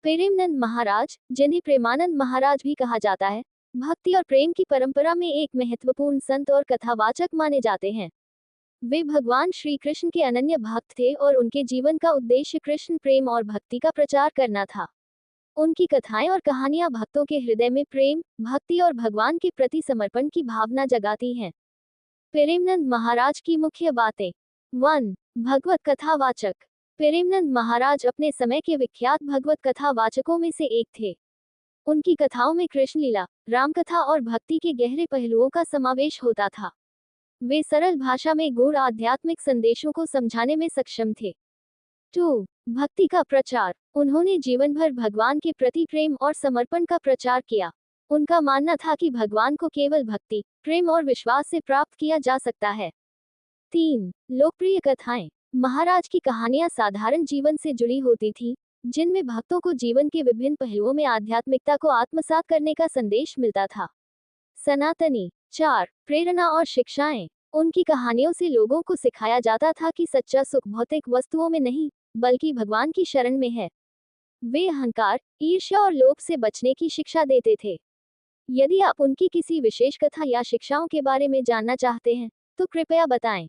प्रेमानंद महाराज, जिन्हें प्रेमानंद महाराज भी कहा जाता है, भक्ति और प्रेम की परंपरा में एक महत्वपूर्ण संत और कथावाचक माने जाते हैं। वे भगवान श्री कृष्ण के अनन्य भक्त थे और उनके जीवन का उद्देश्य कृष्ण प्रेम और भक्ति का प्रचार करना था। उनकी कथाएं और कहानियां भक्तों के हृदय में प्रेम, भक्ति और भगवान के प्रति समर्पण की भावना जगाती हैं। प्रेमानंद महाराज की मुख्य बातें। 1. भगवत कथावाचक। प्रेमानंद महाराज अपने समय के विख्यात भगवत कथावाचकों में से एक थे। उनकी कथाओं में कृष्ण लीला, रामकथा और भक्ति के गहरे पहलुओं का समावेश होता था। वे सरल भाषा में गूढ़ आध्यात्मिक संदेशों को समझाने में सक्षम थे। 2. भक्ति का प्रचार। उन्होंने जीवन भर भगवान के प्रति प्रेम और समर्पण का प्रचार किया। उनका मानना था कि भगवान को केवल भक्ति, प्रेम और विश्वास से प्राप्त किया जा सकता है। 3. लोकप्रिय कथाएं। महाराज की कहानियां साधारण जीवन से जुड़ी होती थीं, जिनमें भक्तों को जीवन के विभिन्न पहलुओं में आध्यात्मिकता को आत्मसात करने का संदेश मिलता था। सनातनी। 4. प्रेरणा और शिक्षाएं। उनकी कहानियों से लोगों को सिखाया जाता था कि सच्चा सुख भौतिक वस्तुओं में नहीं, बल्कि भगवान की शरण में है। वे अहंकार, ईर्ष्या और लोभ से बचने की शिक्षा देते थे। यदि आप उनकी किसी विशेष कथा या शिक्षाओं के बारे में जानना चाहते हैं, तो कृपया बताएं।